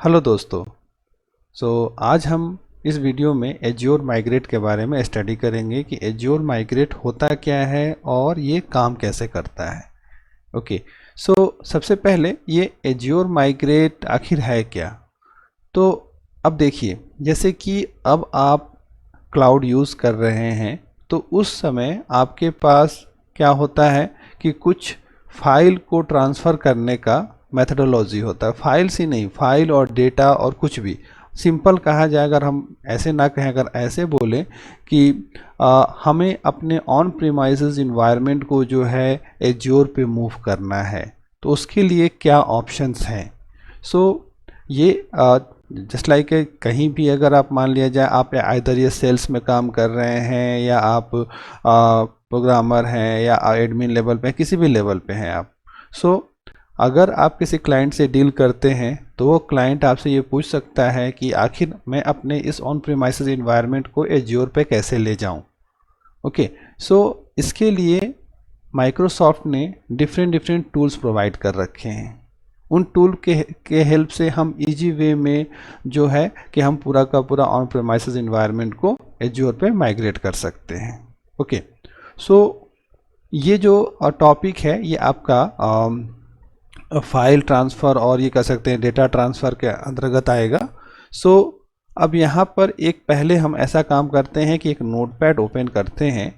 Hello दोस्तों। आज हम इस वीडियो में एज्योर माइग्रेट के बारे में स्टडी करेंगे कि एज्योर माइग्रेट होता क्या है और ये काम कैसे करता है। ओके। सबसे पहले ये एज्योर माइग्रेट आखिर है क्या। तो अब देखिए, जैसे कि अब आप क्लाउड यूज़ कर रहे हैं तो उस समय आपके पास क्या होता है कि कुछ फाइल को ट्रांसफ़र करने का मेथडोलॉजी होता है। फाइल्स ही नहीं, फाइल और डेटा और कुछ भी सिंपल कहा जाए, अगर हम ऐसे ना कहें, अगर ऐसे बोलें कि हमें अपने ऑन प्रीमाइसेस इन्वायरमेंट को जो है एज्योर पे मूव करना है, तो उसके लिए क्या ऑप्शंस हैं। ये जस्ट लाइक कहीं भी अगर आप मान लिया जाए, आप आइदर ये सेल्स में काम कर रहे हैं या आप प्रोग्रामर हैं या एडमिन लेवल पे, किसी भी लेवल पे हैं आप। अगर आप किसी क्लाइंट से डील करते हैं तो वो क्लाइंट आपसे ये पूछ सकता है कि आखिर मैं अपने इस ऑन प्रीमाइसेस इन्वायरमेंट को एज्योर पे कैसे ले जाऊं। ओके। इसके लिए माइक्रोसॉफ्ट ने डिफरेंट टूल्स प्रोवाइड कर रखे हैं। उन टूल के हेल्प से हम इजी वे में जो है कि हम पूरा का पूरा ऑन प्रीमाइसेस इन्वायरमेंट को एज्योर पे माइग्रेट कर सकते हैं। ओके। ये जो टॉपिक है ये आपका फाइल ट्रांसफ़र और ये कह सकते हैं डेटा ट्रांसफ़र के अंतर्गत आएगा। अब यहाँ पर एक पहले हम ऐसा काम करते हैं कि एक नोटपैड ओपन करते हैं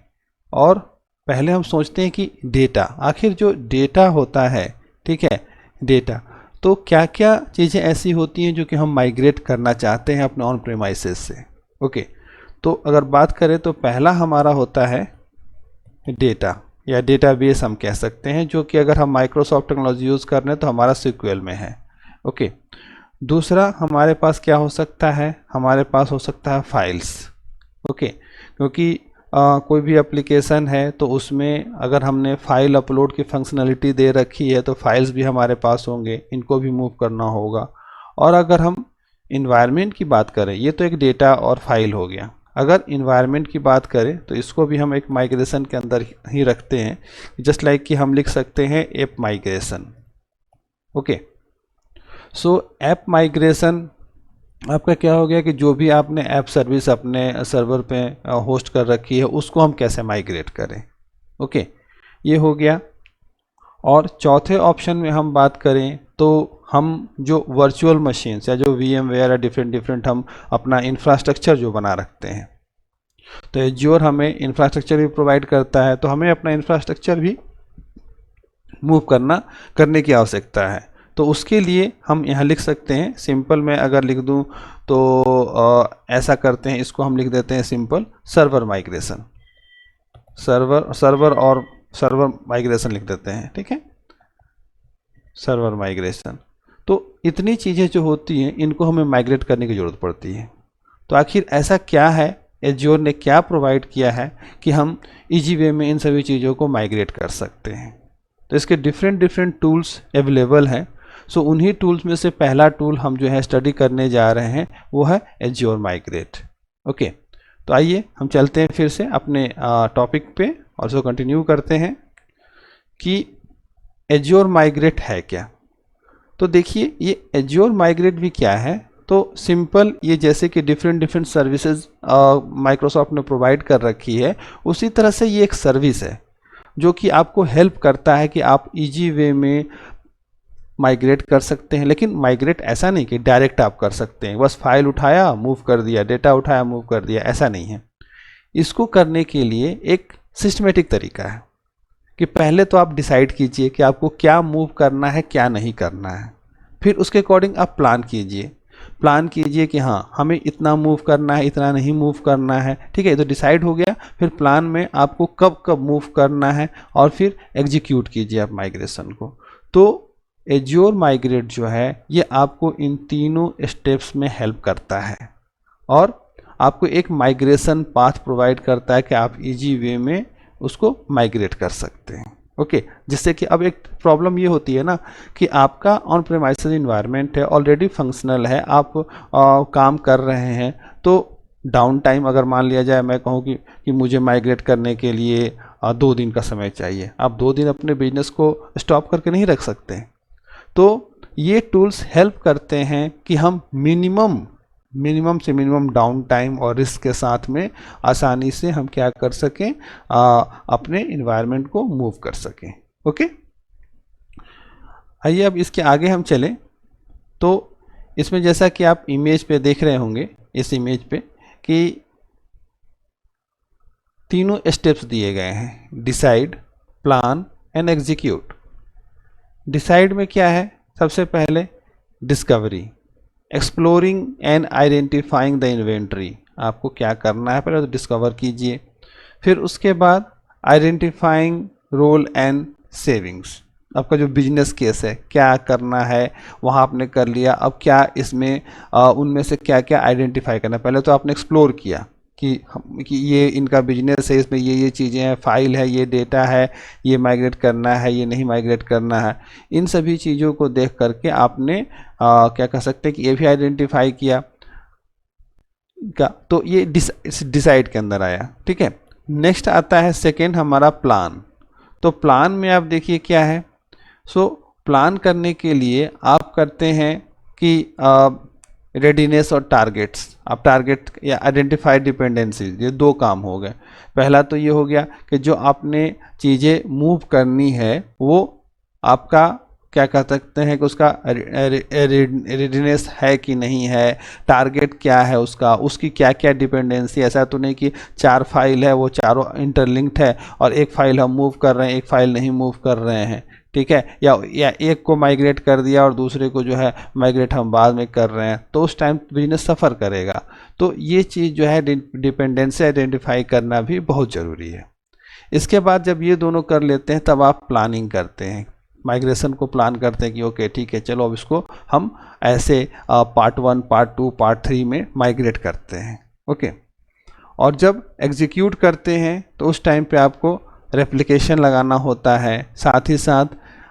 और पहले हम सोचते हैं कि डेटा, आखिर जो डेटा होता है, ठीक है, डेटा तो क्या क्या चीज़ें ऐसी होती हैं जो कि हम माइग्रेट करना चाहते हैं अपने ऑन प्रीमाइसेस से। ओके। तो अगर बात करें तो पहला हमारा होता है डेटा या डेटाबेस हम कह सकते हैं, जो कि अगर हम माइक्रोसॉफ्ट टेक्नोलॉजी यूज़ कर रहे हैं तो हमारा SQL में है। ओके। दूसरा हमारे पास क्या हो सकता है, हमारे पास हो सकता है फाइल्स। ओके। क्योंकि कोई भी एप्लीकेशन है तो उसमें अगर हमने फाइल अपलोड की फंक्शनलिटी दे रखी है तो फाइल्स भी हमारे पास होंगे, इनको भी मूव करना होगा। और अगर हम इन्वायरमेंट की बात करें, ये तो एक डेटा और फाइल हो गया। अगर इन्वायरमेंट की बात करें तो इसको भी हम एक माइग्रेशन के अंदर ही रखते हैं, जस्ट लाइक कि हम लिख सकते हैं app migration. Okay. App migration आपका क्या हो गया कि जो भी आपने ऐप सर्विस अपने सर्वर पे होस्ट कर रखी है उसको हम कैसे माइग्रेट करें। ओके, ये हो गया। और चौथे ऑप्शन में हम बात करें तो हम जो वर्चुअल मशीन्स या जो VMware या डिफरेंट हम अपना इंफ्रास्ट्रक्चर जो बना रखते हैं, तो एज्योर हमें इंफ्रास्ट्रक्चर भी प्रोवाइड करता है, तो हमें अपना इंफ्रास्ट्रक्चर भी मूव करने की आवश्यकता है। तो उसके लिए हम यहाँ लिख सकते हैं, सिंपल में अगर लिख दूँ तो ऐसा करते हैं, इसको हम लिख देते हैं simple server migration, server migration लिख देते हैं, ठीक है, सर्वर माइग्रेशन। तो इतनी चीज़ें जो होती हैं इनको हमें माइग्रेट करने की ज़रूरत पड़ती है। तो आखिर ऐसा क्या है, एज्योर ने क्या प्रोवाइड किया है कि हम इजी वे में इन सभी चीज़ों को माइग्रेट कर सकते हैं। तो इसके डिफरेंट टूल्स अवेलेबल हैं। उन्हीं टूल्स में से पहला टूल हम जो है स्टडी करने जा रहे हैं वो है एज्योर माइग्रेट। ओके। तो आइए हम चलते हैं फिर से अपने टॉपिक पे और उसको कंटिन्यू करते हैं कि एज्योर माइग्रेट है क्या। तो देखिए, ये एज्योर माइग्रेट भी क्या है, तो सिंपल ये जैसे कि डिफरेंट सर्विसेज माइक्रोसॉफ्ट ने प्रोवाइड कर रखी है, उसी तरह से ये एक सर्विस है जो कि आपको हेल्प करता है कि आप इजी वे में माइग्रेट कर सकते हैं। लेकिन माइग्रेट ऐसा नहीं कि डायरेक्ट आप कर सकते हैं, बस फाइल उठाया मूव कर दिया, डेटा उठाया मूव कर दिया, ऐसा नहीं है। इसको करने के लिए एक सिस्टमेटिक तरीका है कि पहले तो आप डिसाइड कीजिए कि आपको क्या मूव करना है, क्या नहीं करना है। फिर उसके अकॉर्डिंग आप प्लान कीजिए कि हाँ हमें इतना मूव करना है, इतना नहीं मूव करना है, ठीक है। तो डिसाइड हो गया, फिर प्लान में आपको कब कब मूव करना है और फिर एग्जीक्यूट कीजिए आप माइग्रेशन को। तो एज्योर माइग्रेट जो है ये आपको इन तीनों स्टेप्स में हेल्प करता है और आपको एक माइग्रेशन पाथ प्रोवाइड करता है कि आप इजी वे में उसको माइग्रेट कर सकते हैं। ओके। जिससे कि अब एक प्रॉब्लम ये होती है ना कि आपका ऑन प्रीमाइसेस इन्वायरमेंट है, ऑलरेडी फंक्शनल है, आप काम कर रहे हैं, तो डाउन टाइम अगर मान लिया जाए, मैं कहूँ कि मुझे माइग्रेट करने के लिए 2 दिन का समय चाहिए, आप 2 दिन अपने बिजनेस को स्टॉप करके नहीं रख सकते। तो ये टूल्स हेल्प करते हैं कि हम मिनिमम से मिनिमम डाउन टाइम और रिस्क के साथ में आसानी से हम क्या कर सकें, अपने इन्वायरमेंट को मूव कर सकें। ओके, आइए अब इसके आगे हम चलें। तो इसमें जैसा कि आप इमेज पे देख रहे होंगे, इस इमेज पे कि तीनों स्टेप्स दिए गए हैं, decide, plan and execute. Decide में क्या है, सबसे पहले discovery, exploring and identifying the inventory. आपको क्या करना है, पहले तो डिस्कवर कीजिए, फिर उसके बाद आइडेंटिफाइंग रोल एंड सेविंग्स। आपका जो बिजनेस केस है, क्या करना है वहाँ आपने कर लिया, अब क्या इसमें उनमें से क्या क्या आइडेंटिफाई करना है। पहले तो आपने एक्सप्लोर किया कि ये इनका बिजनेस है, इसमें ये चीज़ें हैं, फाइल है, ये डेटा है, ये माइग्रेट करना है, ये नहीं माइग्रेट करना है। इन सभी चीज़ों को देख करके आपने क्या कह सकते हैं कि ये भी आइडेंटिफाई किया का, तो ये डिसाइड के अंदर आया। ठीक है, नेक्स्ट आता है सेकेंड हमारा प्लान। तो प्लान में आप देखिए क्या है, प्लान करने के लिए आप करते हैं कि रेडीनेस और टारगेट्स। आप टारगेट या आइडेंटिफाइड डिपेंडेंसीज, ये दो काम हो गए। पहला तो ये हो गया कि जो आपने चीज़ें मूव करनी है वो आपका क्या कह सकते हैं कि उसका रेडीनेस है कि नहीं है, टारगेट क्या है उसका, उसकी क्या क्या डिपेंडेंसी। ऐसा तो नहीं कि 4 फाइल है, वो चारों इंटरलिंक्ड है और एक फाइल हम मूव कर रहे हैं, एक फाइल नहीं मूव कर रहे हैं। ठीक है, या एक को माइग्रेट कर दिया और दूसरे को जो है माइग्रेट हम बाद में कर रहे हैं, तो उस टाइम बिजनेस सफ़र करेगा। तो ये चीज़ जो है डिपेंडेंसी आइडेंटिफाई करना भी बहुत ज़रूरी है। इसके बाद जब ये दोनों कर लेते हैं तब आप प्लानिंग करते हैं, माइग्रेशन को प्लान करते हैं कि ओके ठीक है, चलो अब इसको हम ऐसे पार्ट 1, पार्ट 2, पार्ट 3 में माइग्रेट करते हैं। ओके, और जब एग्जीक्यूट करते हैं तो उस टाइम पे आपको रेप्लिकेशन लगाना होता है, साथ ही साथ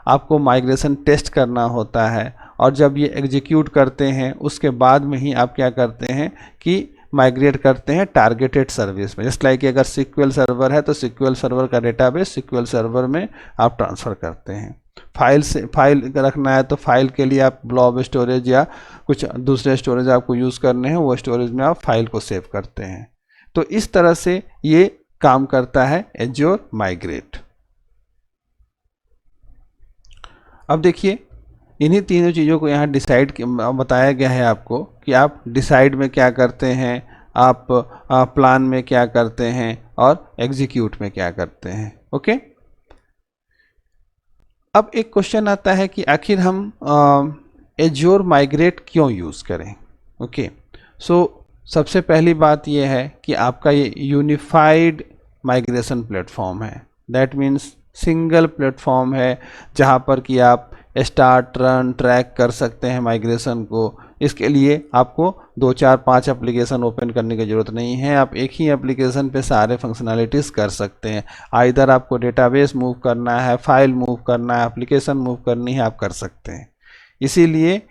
आपको माइग्रेशन टेस्ट करना होता है। और जब ये एग्जीक्यूट करते हैं उसके बाद में ही आप क्या करते हैं कि माइग्रेट करते हैं टारगेटेड सर्विस में। जस्ट लाइक अगर SQL सर्वर है तो SQL सर्वर का डेटाबेस SQL सर्वर में आप ट्रांसफ़र करते हैं। फाइल रखना है तो फाइल के लिए आप ब्लॉब स्टोरेज या कुछ दूसरे स्टोरेज आपको यूज़ करने हैं, वो स्टोरेज में आप फाइल को सेव करते हैं। तो इस तरह से ये काम करता है एज्योर माइग्रेट। अब देखिए इन्हीं तीनों चीज़ों को यहाँ डिसाइड बताया गया है आपको कि आप डिसाइड में क्या करते हैं, आप प्लान में क्या करते हैं और एग्जीक्यूट में क्या करते हैं। ओके, अब एक क्वेश्चन आता है कि आखिर हम एज्योर माइग्रेट क्यों यूज़ करें। ओके, सबसे पहली बात यह है कि आपका ये यूनिफाइड माइग्रेशन प्लेटफॉर्म है। दैट मीन्स सिंगल प्लेटफॉर्म है जहाँ पर कि आप स्टार्ट, रन, ट्रैक कर सकते हैं माइग्रेशन को। इसके लिए आपको 2, 4, 5 एप्लीकेशन ओपन करने की ज़रूरत नहीं है, आप एक ही एप्लीकेशन पे सारे फंक्शनैलिटीज़ कर सकते हैं। आइदर आपको डेटाबेस मूव करना है, फाइल मूव करना है, एप्लीकेशन मूव करनी है, आप कर सकते हैं। इसीलिए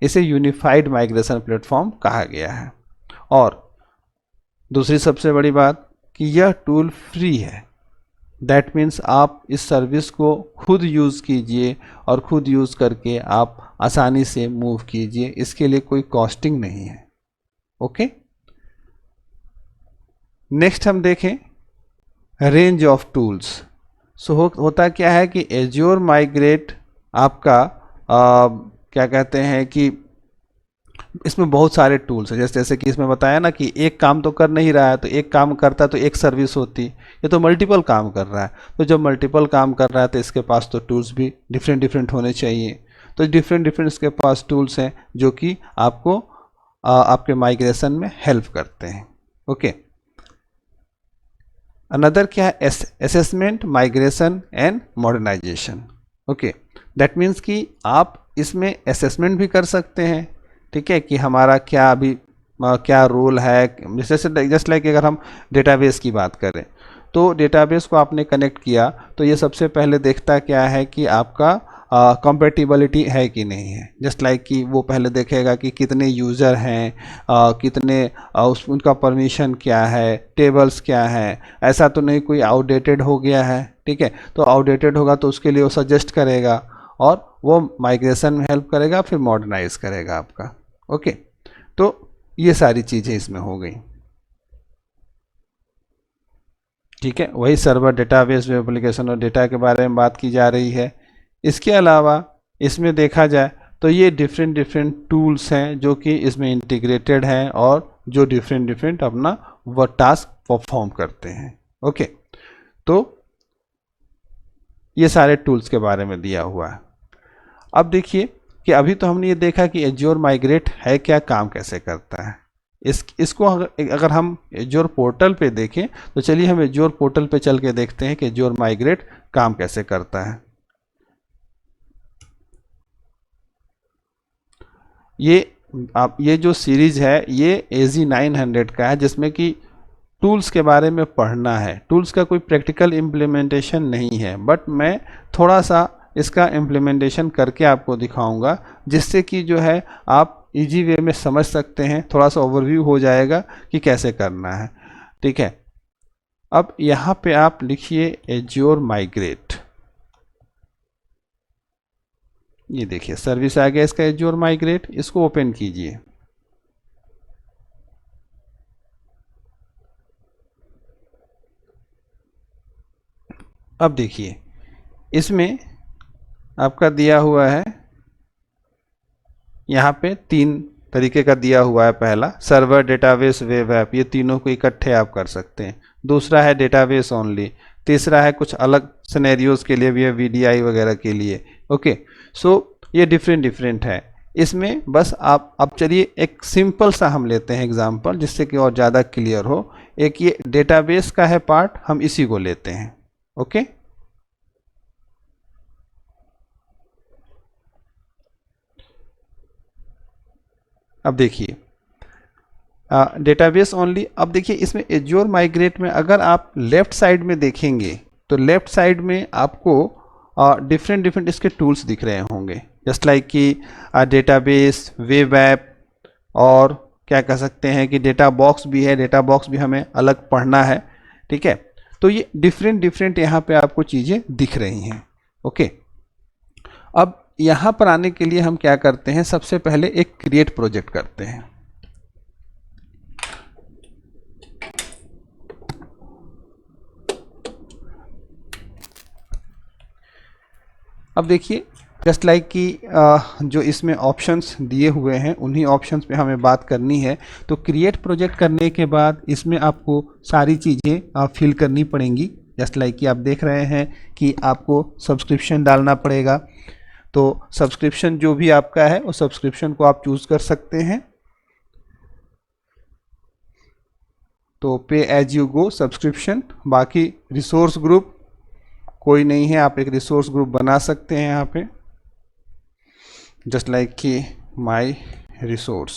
इसे यूनिफाइड माइग्रेशन प्लेटफॉर्म कहा गया है। और दूसरी सबसे बड़ी बात कि यह टूल फ्री है। दैट मीन्स आप इस सर्विस को खुद यूज़ कीजिए और खुद यूज़ करके आप आसानी से मूव कीजिए, इसके लिए कोई कॉस्टिंग नहीं है। ओके, नेक्स्ट हम देखें रेंज ऑफ टूल्स। होता क्या है कि एज्योर माइग्रेट आपका क्या कहते हैं कि इसमें बहुत सारे टूल्स हैं। जैसे कि इसमें बताया ना कि एक काम तो कर नहीं रहा है, तो एक काम करता तो एक सर्विस होती, ये तो मल्टीपल काम कर रहा है। तो जब मल्टीपल काम कर रहा है तो इसके पास तो टूल्स भी डिफरेंट होने चाहिए। तो डिफरेंट इसके पास टूल्स हैं जो कि आपको आपके माइग्रेशन में हेल्प करते हैं। ओके, अनदर क्या है, assessment, migration and modernisation. Okay, that means कि आप इसमें असेसमेंट भी कर सकते हैं। ठीक है, कि हमारा क्या अभी क्या रोल है। जस्ट लाइक अगर हम डेटाबेस की बात करें तो डेटाबेस को आपने कनेक्ट किया तो ये सबसे पहले देखता क्या है कि आपका कंपैटिबिलिटी है कि नहीं है। जस्ट लाइक कि वो पहले देखेगा कि कितने यूज़र हैं, कितने उनका परमिशन क्या है, टेबल्स क्या है। ऐसा तो नहीं कोई आउटडेटेड हो गया है। ठीक है, तो आउटडेटेड होगा तो उसके लिए वो सजेस्ट करेगा और वो माइग्रेशन में हेल्प करेगा, फिर मॉडर्नाइज करेगा आपका। ओके, तो ये सारी चीज़ें इसमें हो गई। ठीक है, वही सर्वर, डेटाबेस, वेब एप्लीकेशन और डेटा के बारे में बात की जा रही है। इसके अलावा इसमें देखा जाए तो ये डिफरेंट डिफरेंट टूल्स हैं जो कि इसमें इंटीग्रेटेड हैं और जो डिफरेंट डिफरेंट अपना वो टास्क परफॉर्म करते हैं। ओके, तो ये सारे टूल्स के बारे में दिया हुआ है। अब देखिए कि अभी तो हमने ये देखा कि एज्योर माइग्रेट है क्या, काम कैसे करता है। इसको अगर हम एज्योर पोर्टल पे देखें तो चलिए हम एज्योर पोर्टल पे चल के देखते हैं कि एज्योर माइग्रेट काम कैसे करता है। ये जो सीरीज है ये AZ900 का है, जिसमें कि टूल्स के बारे में पढ़ना है। टूल्स का कोई प्रैक्टिकल इम्प्लीमेंटेशन नहीं है, बट मैं थोड़ा सा इसका इम्प्लीमेंटेशन करके आपको दिखाऊंगा, जिससे कि जो है आप इजी वे में समझ सकते हैं, थोड़ा सा ओवरव्यू हो जाएगा कि कैसे करना है। ठीक है, अब यहाँ पे आप लिखिए एज्योर माइग्रेट। ये देखिए सर्विस आ गया इसका एज्योर माइग्रेट, इसको ओपन कीजिए। अब देखिए इसमें आपका दिया हुआ है, यहाँ पे 3 तरीके का दिया हुआ है। पहला सर्वर, डेटाबेस, वेब ऐप, ये तीनों को इकट्ठे आप कर सकते हैं। दूसरा है डेटाबेस ओनली। तीसरा है कुछ अलग सिनेरियोज के लिए भी है, VDI वगैरह के लिए। ओके, सो ये डिफरेंट डिफरेंट है। इसमें बस आप अब चलिए एक सिंपल सा हम लेते हैं एग्जांपल, जिससे कि और ज़्यादा क्लियर हो। एक ये डेटाबेस का है पार्ट, हम इसी को लेते हैं। ओके, अब देखिए डेटाबेस ओनली। अब देखिए इसमें एज्योर माइग्रेट में अगर आप लेफ्ट साइड में देखेंगे तो लेफ्ट साइड में आपको डिफरेंट डिफरेंट इसके टूल्स दिख रहे होंगे, जस्ट लाइक कि डेटाबेस, वेब ऐप, और क्या कह सकते हैं कि डेटा बॉक्स भी है। डेटा बॉक्स भी हमें अलग पढ़ना है। ठीक है, तो ये डिफरेंट डिफरेंट यहाँ पे आपको चीज़ें दिख रही हैं। ओके, अब यहाँ पर आने के लिए हम क्या करते हैं, सबसे पहले एक क्रिएट प्रोजेक्ट करते हैं। अब देखिए जस्ट लाइक कि जो इसमें ऑप्शंस दिए हुए हैं उन्हीं ऑप्शंस पे हमें बात करनी है। तो क्रिएट प्रोजेक्ट करने के बाद इसमें आपको सारी चीज़ें फिल करनी पड़ेंगी। जस्ट लाइक कि आप देख रहे हैं कि आपको सब्सक्रिप्शन डालना पड़ेगा। तो सब्सक्रिप्शन जो भी आपका है उस सब्सक्रिप्शन को आप चूज़ कर सकते हैं। तो पे एज यू गो सब्सक्रिप्शन, बाकी रिसोर्स ग्रुप कोई नहीं है, आप एक रिसोर्स ग्रुप बना सकते हैं यहाँ पे, जस्ट लाइक कि माई रिसोर्स।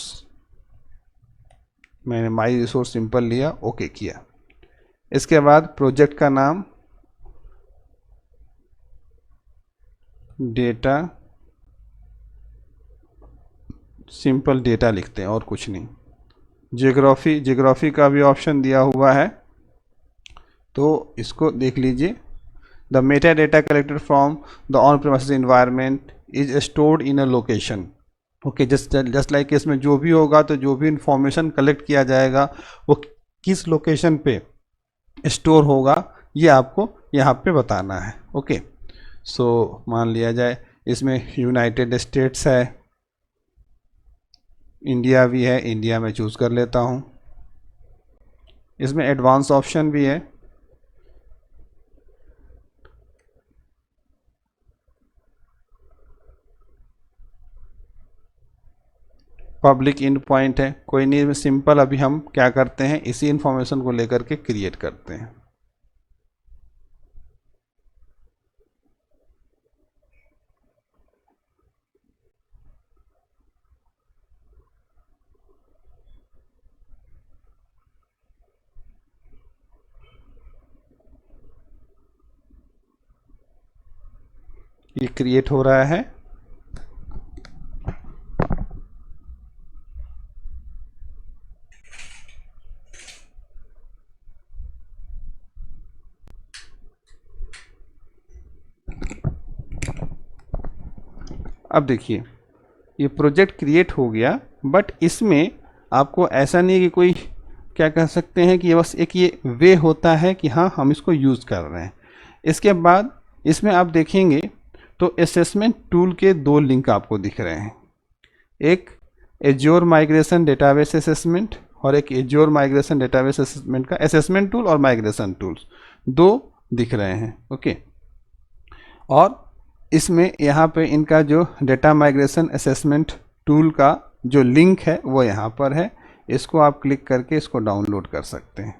मैंने माई रिसोर्स सिंपल लिया, ओके किया। इसके बाद प्रोजेक्ट का नाम डेटा, सिंपल डेटा लिखते हैं और कुछ नहीं। जियोग्राफी का भी ऑप्शन दिया हुआ है, तो इसको देख लीजिए। The Meta data collected from the on premises environment is stored in a location. Okay, just like इसमें जो भी होगा, तो जो भी इंफॉर्मेशन कलेक्ट किया जाएगा वो किस लोकेशन पे स्टोर होगा, ये आपको यहाँ पे बताना है। ओके, सो मान लिया जाए इसमें यूनाइटेड स्टेट्स है, इंडिया भी है, इंडिया में चूज़ कर लेता हूँ। इसमें एडवांस ऑप्शन भी है, पब्लिक इंड पॉइंट है, कोई नहीं। सिंपल अभी हम क्या करते हैं, इसी इंफॉर्मेशन को लेकर के क्रिएट करते हैं। ये क्रिएट हो रहा है। अब देखिए ये प्रोजेक्ट क्रिएट हो गया, बट इसमें आपको ऐसा नहीं कि कोई क्या कह सकते हैं कि ये बस एक ये वे होता है कि हाँ हम इसको यूज़ कर रहे हैं। इसके बाद इसमें आप देखेंगे तो असेसमेंट टूल के दो लिंक आपको दिख रहे हैं, एक एज्योर माइग्रेशन डेटाबेस असेसमेंट और एक एज्योर माइग्रेशन डेटाबेस असेसमेंट का असेसमेंट टूल और माइग्रेशन टूल्स दो दिख रहे हैं। ओके, और इसमें यहाँ पे इनका जो डेटा माइग्रेशन असेसमेंट टूल का जो लिंक है वो यहाँ पर है, इसको आप क्लिक करके इसको डाउनलोड कर सकते हैं।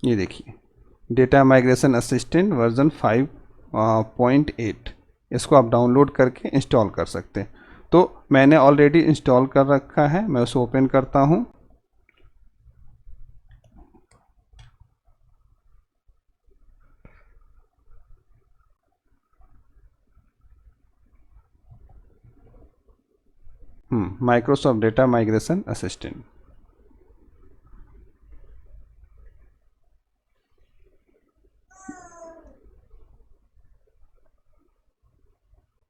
ये देखिए डेटा माइग्रेशन असिस्टेंट वर्जन 5.8, इसको आप डाउनलोड करके इंस्टॉल कर सकते हैं। तो मैंने ऑलरेडी इंस्टॉल कर रखा है, मैं उसे ओपन करता हूँ। Microsoft data migration assistant.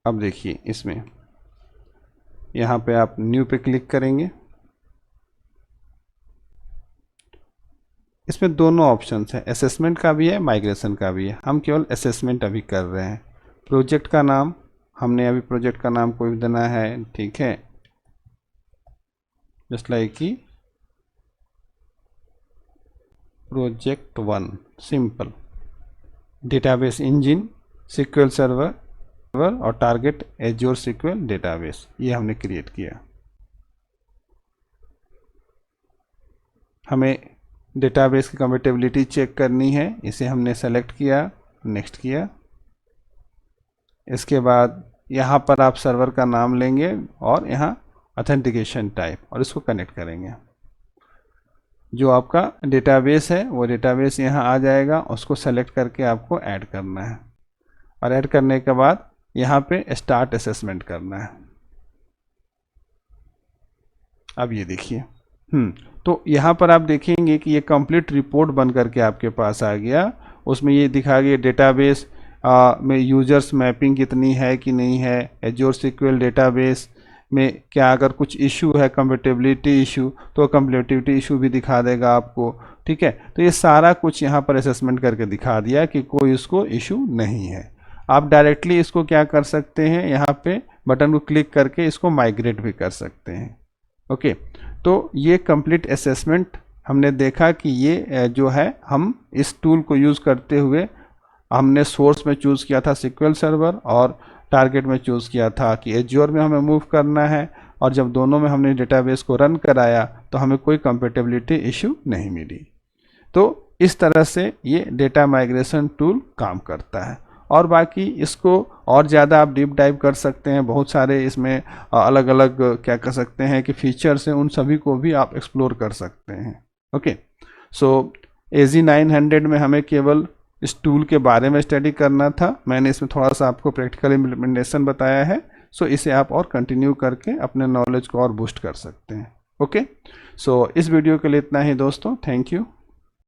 अब देखिए इसमें यहाँ पे आप न्यू पे क्लिक करेंगे, इसमें दोनों ऑप्शंस है, असेसमेंट का भी है माइग्रेशन का भी है। हम केवल असेसमेंट अभी कर रहे हैं। प्रोजेक्ट का नाम हमने अभी प्रोजेक्ट का नाम कोई देना है, ठीक है, जस्ट लाइक कि project 1 simple. Database engine SQL server और टारगेट एज्योर SQL डेटाबेस, ये हमने क्रिएट किया। हमें डेटाबेस की कंपैटिबिलिटी चेक करनी है, इसे हमने सेलेक्ट किया, नेक्स्ट किया। इसके बाद यहाँ पर आप सर्वर का नाम लेंगे और यहाँ ऑथेंटिकेशन टाइप और इसको कनेक्ट करेंगे। जो आपका डेटाबेस है वो डेटाबेस यहाँ आ जाएगा, उसको सेलेक्ट करके आपको ऐड करना है और ऐड करने के बाद यहाँ पे स्टार्ट असेसमेंट करना है। अब ये देखिए तो यहाँ पर आप देखेंगे कि ये कंप्लीट रिपोर्ट बन करके आपके पास आ गया। उसमें ये दिखा गया डेटाबेस में यूजर्स मैपिंग कितनी है कि नहीं है, एज्योर SQL डेटाबेस में क्या अगर कुछ इशू है कंपैटिबिलिटी इशू तो कंपैटिबिलिटी इशू भी दिखा देगा आपको, ठीक है। तो ये सारा कुछ यहाँ पर असेसमेंट करके दिखा दिया कि कोई इसको इशू नहीं है। आप डायरेक्टली इसको क्या कर सकते हैं, यहाँ पे बटन को क्लिक करके इसको माइग्रेट भी कर सकते हैं। ओके, तो ये कंप्लीट असेसमेंट हमने देखा कि ये जो है हम इस टूल को यूज़ करते हुए हमने सोर्स में चूज़ किया था SQL सर्वर और टारगेट में चूज़ किया था कि एज्योर में हमें मूव करना है, और जब दोनों में हमने डेटाबेस को रन कराया तो हमें कोई कंपैटिबिलिटी इशू नहीं मिली। तो इस तरह से ये डेटा माइग्रेशन टूल काम करता है। और बाकी इसको और ज़्यादा आप डीप डाइव कर सकते हैं, बहुत सारे इसमें अलग अलग क्या कर सकते हैं कि फीचर्स हैं, उन सभी को भी आप एक्सप्लोर कर सकते हैं। ओके, सो AZ900 में हमें केवल इस टूल के बारे में स्टडी करना था। मैंने इसमें थोड़ा सा आपको प्रैक्टिकल इम्प्लीमेंटेशन बताया है, सो इसे आप और कंटिन्यू करके अपने नॉलेज को और बूस्ट कर सकते हैं। ओके, सो इस वीडियो के लिए इतना ही दोस्तों, थैंक यू।